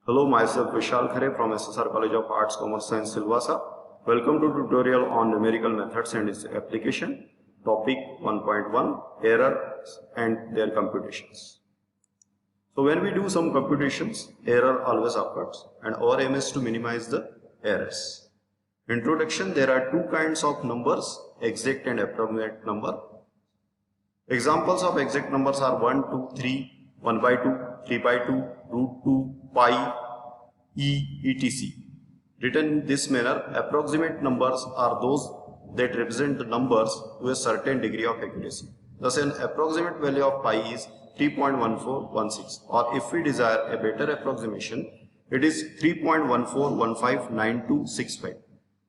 Hello, myself Vishal Khare from SSR College of Arts, Commerce Science, Silvassa. Welcome to tutorial on numerical methods and its application. Topic 1.1 Errors and their computations. So when we do some computations, error always occurs and our aim is to minimize the errors. Introduction: there are two kinds of numbers, exact and approximate number. Examples of exact numbers are 1, 2, 3, 1 by 2, 3 by 2, root 2, pi, etc. Written in this manner, approximate numbers are those that represent the numbers to a certain degree of accuracy. Thus, an approximate value of pi is 3.1416, or if we desire a better approximation, it is 3.14159265.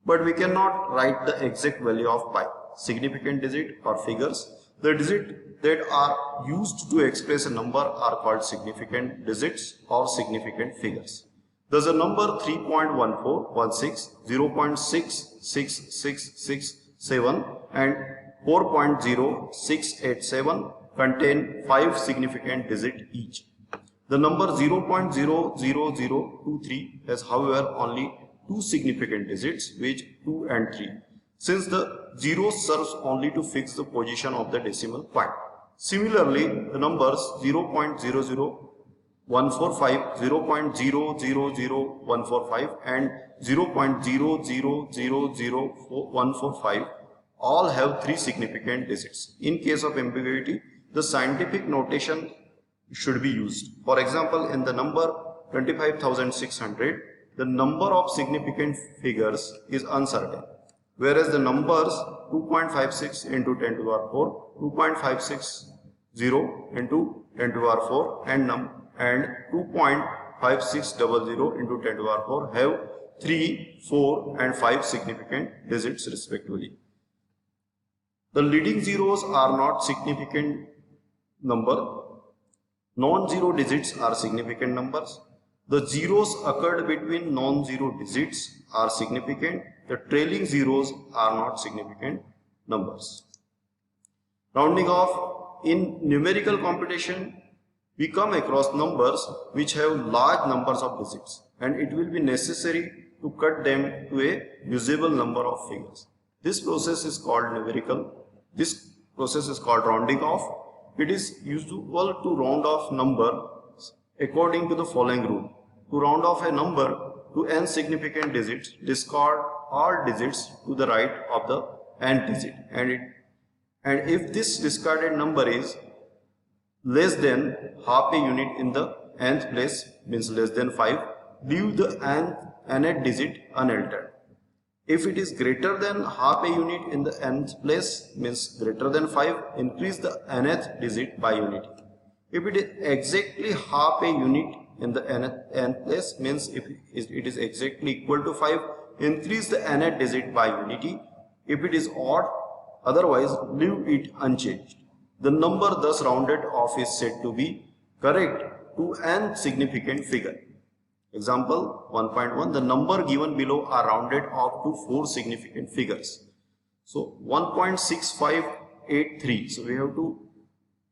But we cannot write the exact value of pi. Significant digit or figures. The digits that are used to express a number are called significant digits or significant figures. Thus, the number 3.1416, 0.66667 and 4.0687 contain 5 significant digits each. The number 0.00023 has, however, only 2 significant digits, which 2 and 3, since the 0 serves only to fix the position of the decimal point. Similarly, the numbers 0.00145, 0.000145 and 0.0000145 all have 3 significant digits. In case of ambiguity, the scientific notation should be used. For example, in the number 25,600, the number of significant figures is uncertain, whereas the numbers 2.56 into 10 to the power 4, 2.560 into 10 to the power 4 and 2.5600 into 10 to the power 4 have 3, 4 and 5 significant digits respectively. The leading zeros are not significant number. Non-zero digits are significant numbers. The zeros occurred between non-zero digits are significant. The trailing zeros are not significant numbers. Rounding off: in numerical computation, we come across numbers which have large numbers of digits, and it will be necessary to cut them to a usable number of figures. This process is called rounding off. It is usual to round off numbers according to the following rule. To round off a number to n significant digits, discard all digits to the right of the nth digit, and if this discarded number is less than half a unit in the nth place, means less than 5, leave the nth digit unaltered. If it is greater than half a unit in the nth place, means greater than 5, increase the nth digit by unity. If it is exactly half a unit in the nth place, means if it is exactly equal to 5, increase the nth digit by unity. If it is odd, otherwise leave it unchanged. The number thus rounded off is said to be correct to n significant figure. Example 1.1, the number given below are rounded off to 4 significant figures. So 1.6583, so we have to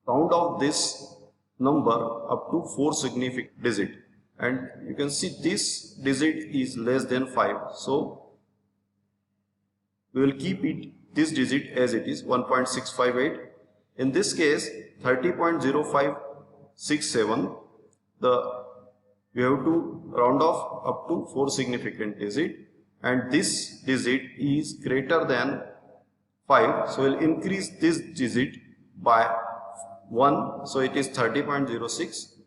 round off this number up to 4 significant digit, and you can see this digit is less than 5, so we will keep this digit as it is, 1.658. In this case 30.0567, we have to round off up to 4 significant digit, and this digit is greater than 5, so we will increase this digit by 1, so it is 30.06.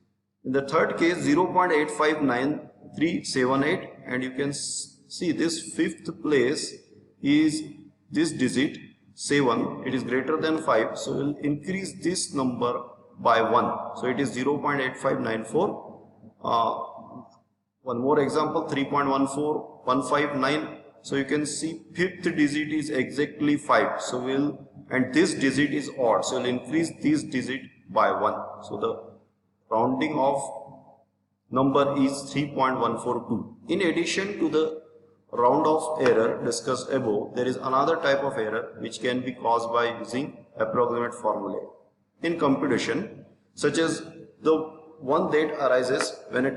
In the third case 0.859378, and you can see this fifth place is this digit 7, it is greater than 5, so we will increase this number by 1, so it is 0.8594. One more example, 3.14159, so you can see fifth digit is exactly 5, so and this digit is odd, so we'll increase this digit by 1, so the rounding off number is 3.142. In addition to the round off error discussed above, there is another type of error which can be caused by using approximate formulae in computation, such as the one that arises when a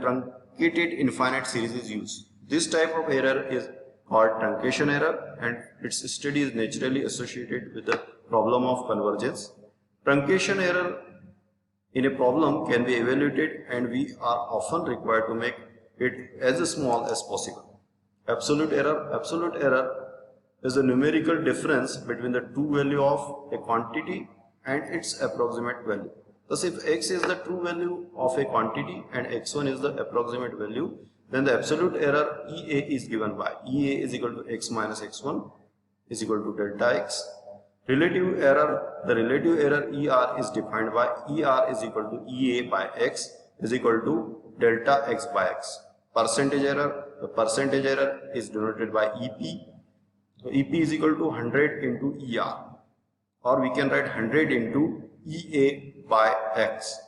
truncated infinite series is used. This type of error is called truncation error, and its study is naturally associated with the problem of convergence. Truncation error in a problem can be evaluated, and we are often required to make it as small as possible. Absolute error is the numerical difference between the true value of a quantity and its approximate value. Thus, if x is the true value of a quantity and x1 is the approximate value, then the absolute error EA is given by EA is equal to x minus x1 is equal to delta x. Relative error, the relative error ER is defined by ER is equal to EA by x is equal to delta x by x. Percentage error, the percentage error is denoted by EP. So EP is equal to 100 into ER, or we can write 100 into EA by x.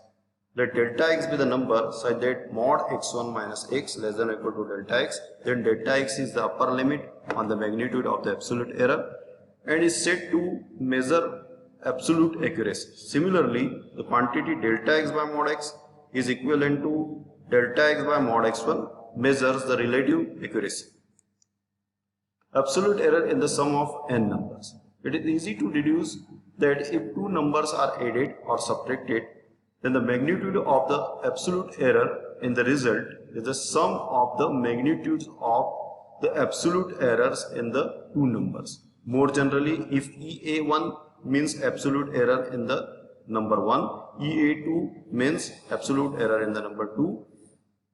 Let delta x be the number such that mod x1 minus x less than or equal to delta x, then delta x is the upper limit on the magnitude of the absolute error and is said to measure absolute accuracy. Similarly, the quantity delta x by mod x is equivalent to delta x by mod x1 measures the relative accuracy. Absolute error in the sum of n numbers. It is easy to deduce that if two numbers are added or subtracted, then the magnitude of the absolute error in the result is the sum of the magnitudes of the absolute errors in the two numbers. More generally, if EA1 means absolute error in the number 1, EA2 means absolute error in the number 2,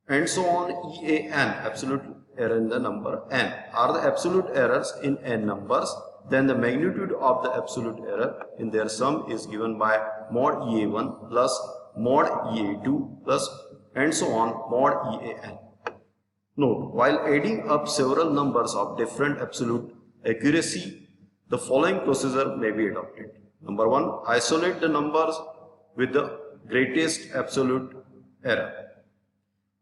and so on, EAN, absolute error in the number n, are the absolute errors in n numbers, then the magnitude of the absolute error in their sum is given by mod EA1 plus mod EA2 plus and so on mod EAN. Note, while adding up several numbers of different absolute accuracy, the following procedure may be adopted. Number 1, isolate the numbers with the greatest absolute error.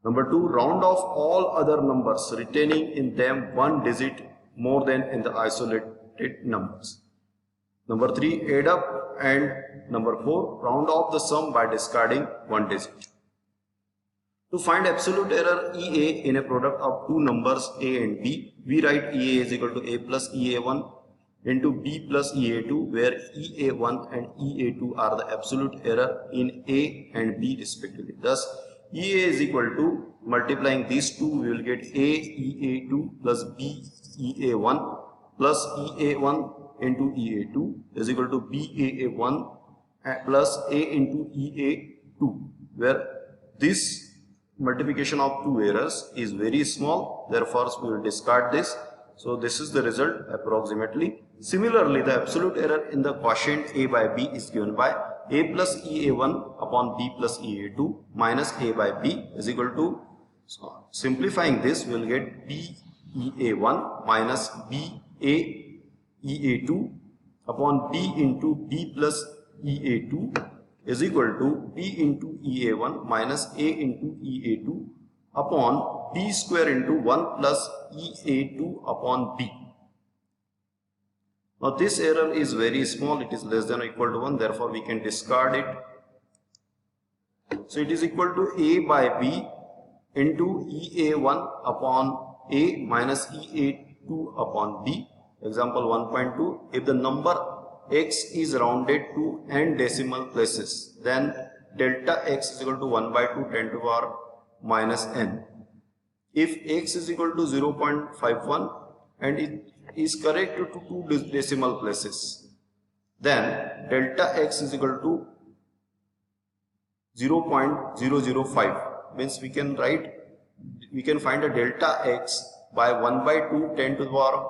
Number 2, round off all other numbers retaining in them one digit more than in the isolated numbers. Number 3, add up, and number 4, round off the sum by discarding one digit. To find absolute error EA in a product of two numbers A and B, we write EA is equal to A plus EA1 into B plus EA2, where EA1 and EA2 are the absolute error in A and B respectively. Thus, EA is equal to, multiplying these two, we will get A EA2 plus B EA1 plus EA1 into EA2 is equal to B EA1 plus A into EA2, where this multiplication of two errors is very small, therefore we will discard this. So this is the result approximately. Similarly, the absolute error in the quotient A by B is given by A plus EA1 upon B plus EA2 minus A by B is equal to, so simplifying this, we will get B EA1 minus B A EA2 upon B into B plus EA2 is equal to B into EA1 minus A into EA2 upon B square into 1 plus EA2 upon B. Now this error is very small, it is less than or equal to 1, therefore we can discard it. So it is equal to A by B into EA1 upon A minus EA2 upon B. Example 1.2, if the number x is rounded to n decimal places, then delta x is equal to 1 by 2 10 to the power minus n. If x is equal to 0.51 and it is corrected to 2 decimal places, then delta x is equal to 0.005, means we can find a delta x by 1 by 2 10 to the power,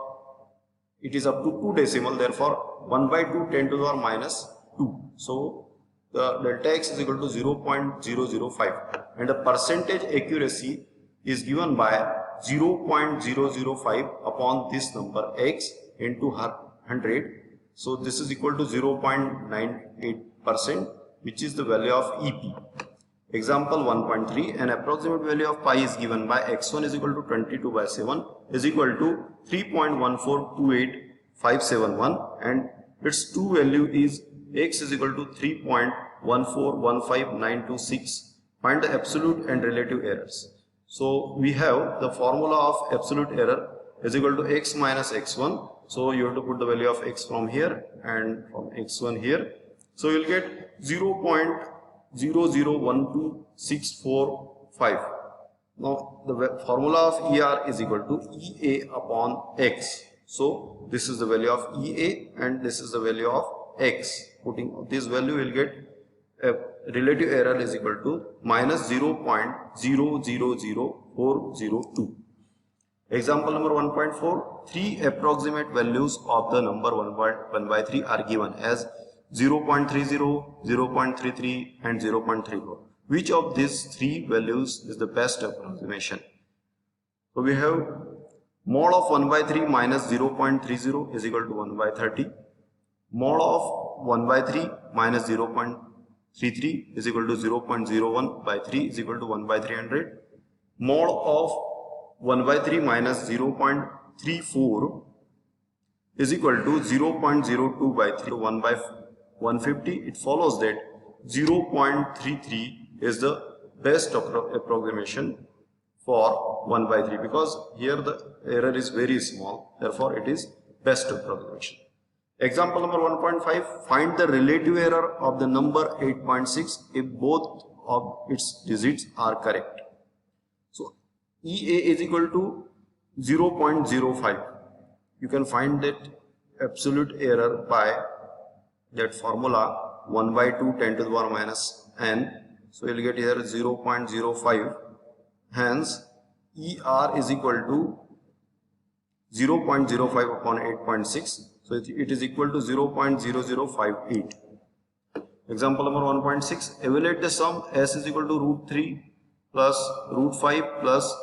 it is up to 2 decimal, therefore 1 by 2 10 to the power minus 2. So the delta x is equal to 0.005 and the percentage accuracy is given by 0.005 upon this number x into 100. So this is equal to 0.98%, which is the value of EP. Example 1.3, an approximate value of pi is given by x1 is equal to 22 by 7 is equal to 3.1428571 and its true value is x is equal to 3.1415926. Find the absolute and relative errors. So we have the formula of absolute error is equal to x minus x1. So you have to put the value of x from here and from x1 here. So you will get 0.0012645. Now the formula of ER is equal to EA upon X. So this is the value of EA and this is the value of X. Putting this value, will get a relative error is equal to minus 0.000402. Example number 1.4. Three approximate values of the number 1 by 3 are given as 0.30, 0.33 and 0.34. Which of these three values is the best approximation? So we have mod of 1 by 3 minus 0.30 is equal to 1 by 30. Mod of 1 by 3 minus 0.33 is equal to 0.01 by 3 is equal to 1 by 300. Mod of 1 by 3 minus 0.34 is equal to 0.02 by 3, 1 by 150. It follows that 0.33 is the best approximation for 1 by 3 because here the error is very small, therefore it is best approximation. Example number 1.5. Find the relative error of the number 8.6 if both of its digits are correct. So EA is equal to 0.05. You can find that absolute error by that formula 1 by 2 10 to the power minus n. So you will get here 0.05. Hence ER is equal to 0.05 upon 8.6. So it is equal to 0.0058. Example number 1.6. Evaluate the sum S is equal to root 3 plus root 5 plus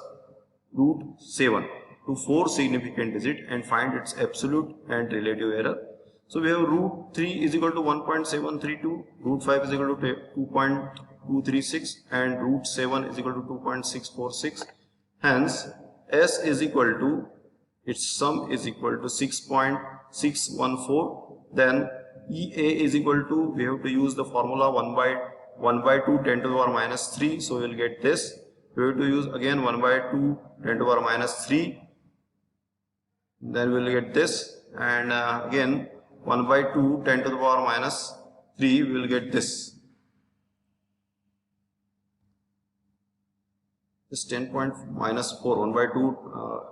root 7 to 4 significant digits and find its absolute and relative error. So we have root 3 is equal to 1.732, root 5 is equal to 2.236 and root 7 is equal to 2.646. Hence S is equal to, its sum is equal to 6.614. Then EA is equal to, we have to use the formula 1 by 2 10 to the power minus 3. So we will get this. We have to use again 1 by 2 10 to the power minus 3. Then we will get this, and again 1 by 2 10 to the power minus 3 we will get this. This 10 point minus 4, 1 by 2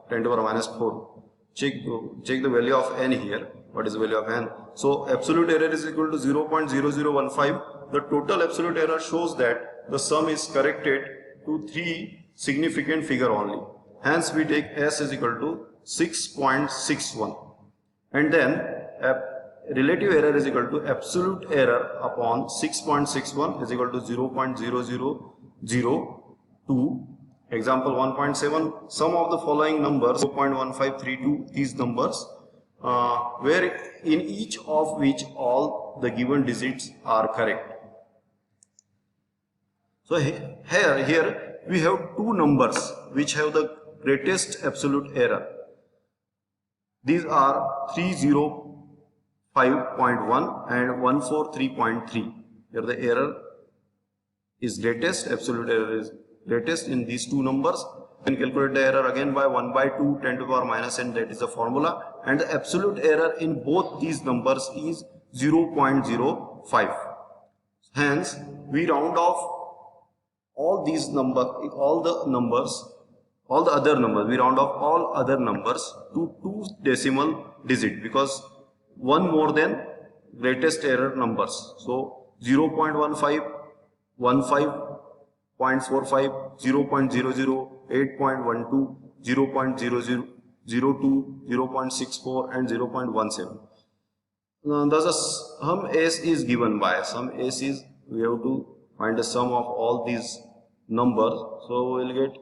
10 to the power minus 4. Check the value of n here. What is the value of n? So absolute error is equal to 0.0015. The total absolute error shows that the sum is corrected to 3 significant figure only. Hence we take S is equal to 6.61, and then relative error is equal to absolute error upon 6.61 is equal to 0.0002. Example 1.7. Sum of the following numbers 0.1532, these numbers where in each of which all the given digits are correct. So here we have two numbers which have the greatest absolute error. These are 305.1 and 143.3. Here the error is greatest, absolute error is greatest in these two numbers. You can calculate the error again by 1 by 2 10 to the power minus n, that is the formula, and the absolute error in both these numbers is 0.05. Hence we round off all these numbers, all the other numbers, we round off all other numbers to 2 decimal digit because one more than greatest error numbers. So 0.15, 15.45, 0.00, 8.12, 0.0002, 0.64 and 0.17. Thus the sum S is given by, sum S is, we have to find the sum of all these numbers. So we will get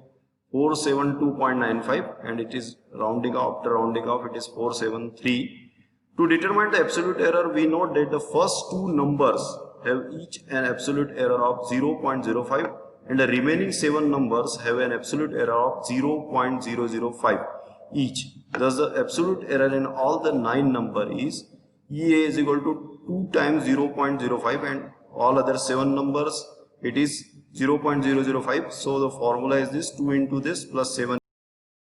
472.95 and it is rounding off, after rounding off it is 473. To determine the absolute error, we note that the first two numbers have each an absolute error of 0.05 and the remaining 7 numbers have an absolute error of 0.005 each. Thus the absolute error in all the 9 number is EA is equal to 2 times 0.05 and all other 7 numbers it is 0.005. So the formula is this 2 into this plus 7